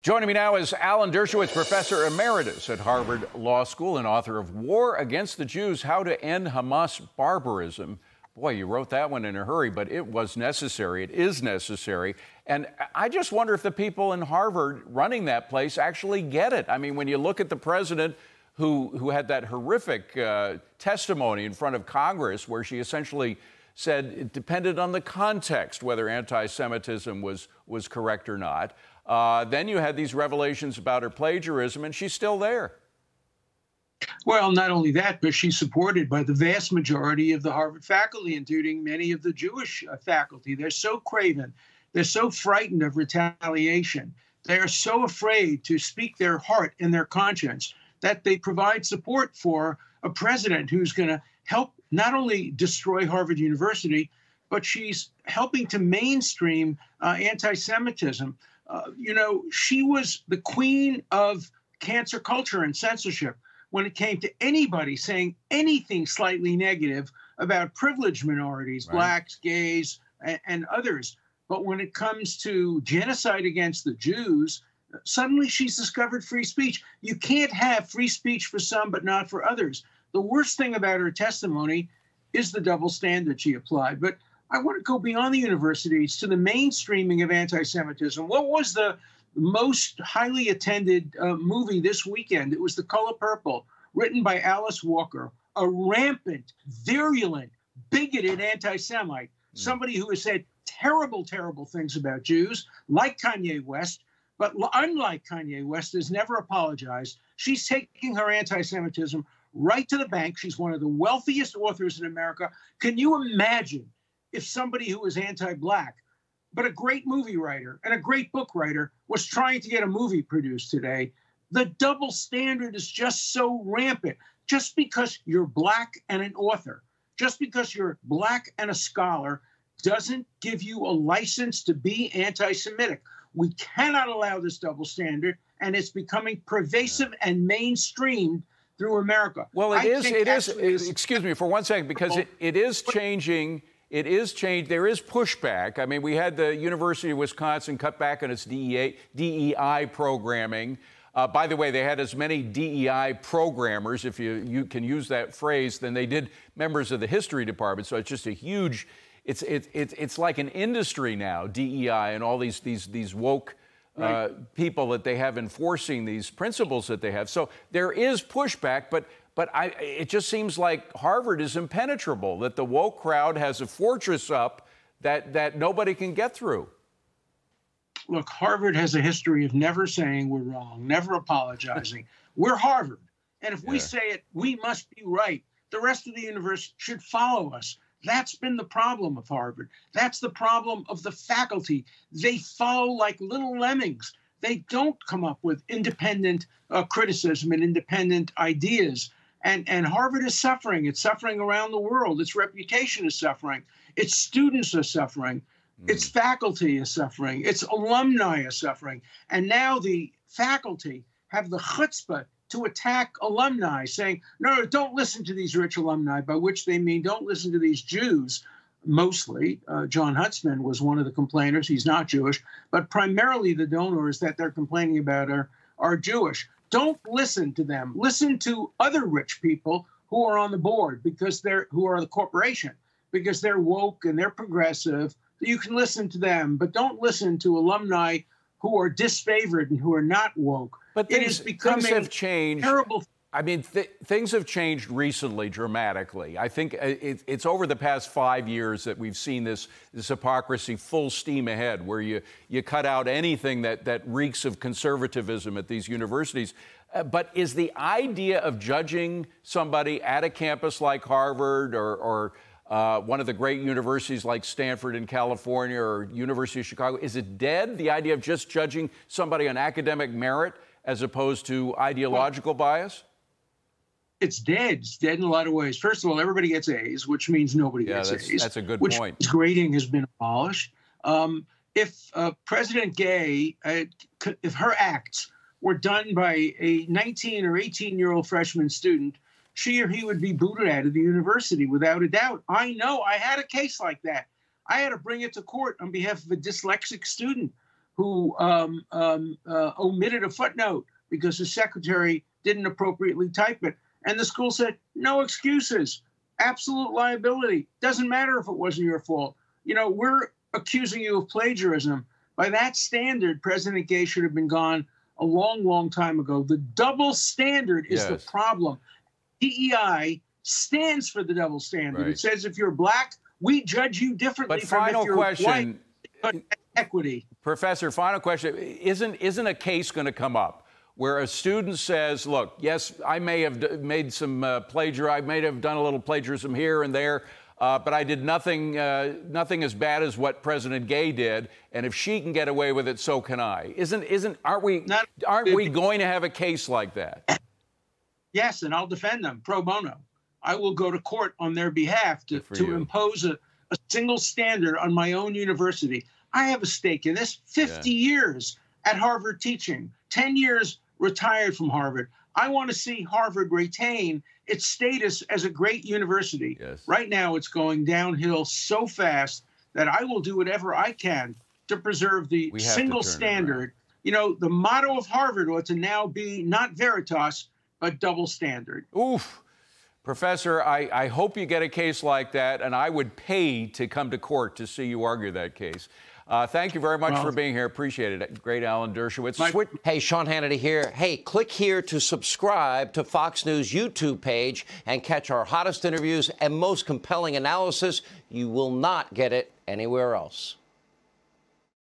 Joining me now is Alan Dershowitz, Professor-Emeritus at Harvard Law School and author of War Against the Jews, How to End Hamas Barbarism. Boy, you wrote that one in a hurry, but it was necessary. It is necessary. And I just wonder if the people in Harvard running that place actually get it. I mean, when you look at the president who had that horrific testimony in front of Congress where she essentially said it depended on the context whether anti-Semitism was correct or not. Then you had these revelations about her plagiarism, and she's still there. Well, not only that, but she's supported by the vast majority of the Harvard faculty, including many of the Jewish faculty. They're so craven. They're so frightened of retaliation. They are so afraid to speak their heart and their conscience that they provide support for a president who's going to help not only destroy Harvard University, but she's helping to mainstream anti-Semitism. She was the queen of cancer culture and censorship when it came to anybody saying anything slightly negative about privileged minorities, right, blacks, gays, and others. But when it comes to genocide against the Jews, suddenly she's discovered free speech. You can't have free speech for some, but not for others. The worst thing about her testimony is the double standard she applied. But I want to go beyond the universities to the mainstreaming of anti-Semitism. What was the most highly attended movie this weekend? It was The Color Purple, written by Alice Walker, a rampant, virulent, bigoted anti-Semite, somebody who has said terrible, terrible things about Jews, like Kanye West, but unlike Kanye West, has never apologized. She's taking her anti-Semitism right to the bank. She's one of the wealthiest authors in America. Can you imagine if somebody who was anti-black, but a great movie writer and a great book writer, was trying to get a movie produced today? The double standard is just so rampant. Just because you're black and an author, just because you're black and a scholar, doesn't give you a license to be anti-Semitic. We cannot allow this double standard, and it's becoming pervasive and mainstreamed through America. Well, it is. Excuse me for one second, because it is changing. It is changed. There is pushback. I mean, we had the University of Wisconsin cut back on its DEI programming. By the way, they had as many DEI programmers, if you can use that phrase, than they did members of the history department. So it's just a huge. It's like an industry now, DEI, and all these woke people that they have enforcing these principles that they have. So there is pushback, but it just seems like Harvard is impenetrable, that the woke crowd has a fortress up that nobody can get through. Look, Harvard has a history of never saying we're wrong, never apologizing. We're Harvard. And if we say it, we must be right. The rest of the universe should follow us. That's been the problem of Harvard. That's the problem of the faculty. They follow like little lemmings. They don't come up with independent criticism and independent ideas. And Harvard is suffering. It's suffering around the world. Its reputation is suffering. Its students are suffering. Its faculty is suffering. Its alumni are suffering. And now the faculty have the chutzpah to attack alumni, saying, no, don't listen to these rich alumni, by which they mean don't listen to these Jews, mostly. John Huntsman was one of the complainers. He's not Jewish. But primarily the donors that they're complaining about are Jewish. Don't listen to them. Listen to other rich people who are on the board, who are the corporation, because they're woke and they're progressive. You can listen to them, but don't listen to alumni who are disfavored and who are not woke. But things have changed. Terrible. I mean, things have changed recently dramatically. I think it's over the past 5 years that we've seen this hypocrisy full steam ahead, where you cut out anything that reeks of conservatism at these universities. But is the idea of judging somebody at a campus like Harvard or one of the great universities like Stanford in California or University of Chicago, is it dead? The idea of just judging somebody on academic merit as opposed to ideological bias? It's dead. It's dead in a lot of ways. First of all, everybody gets A's, which means nobody gets A's. That's a good point. Which grading has been abolished. If President Gay, if her acts were done by a 19 or 18-year-old freshman student, she or he would be booted out of the university without a doubt. I know. I had a case like that. I had to bring it to court on behalf of a dyslexic student who omitted a footnote because the secretary didn't appropriately type it. And the school said, no excuses, absolute liability. Doesn't matter if it wasn't your fault. You know, we're accusing you of plagiarism. By that standard, President Gay should have been gone a long, long time ago. The double standard is the problem. DEI stands for the double standard. Right. It says if you're black, we judge you differently from if you're white. Equity. Professor, final question. Isn't a case going to come up where a student says, look, yes, I may have made some I may have done a little plagiarism here and there, but I did nothing as bad as what President Gay did, and if she can get away with it, so can I. Aren't we going to have a case like that? Yes, and I'll defend them pro bono. I will go to court on their behalf to impose a single standard on my own university. I have a stake in this. 50 years at Harvard teaching, 10 years retired from Harvard. I want to see Harvard retain its status as a great university. Yes. Right now, it's going downhill so fast that I will do whatever I can to preserve the single standard. You know, the motto of Harvard ought to now be not veritas, but double standard. Oof. Professor, I hope you get a case like that, and I would pay to come to court to see you argue that case. Thank you very much for being here. Appreciate it. Great Alan Dershowitz. Hey, Sean Hannity here. Hey, click here to subscribe to Fox News YouTube page and catch our hottest interviews and most compelling analysis. You will not get it anywhere else.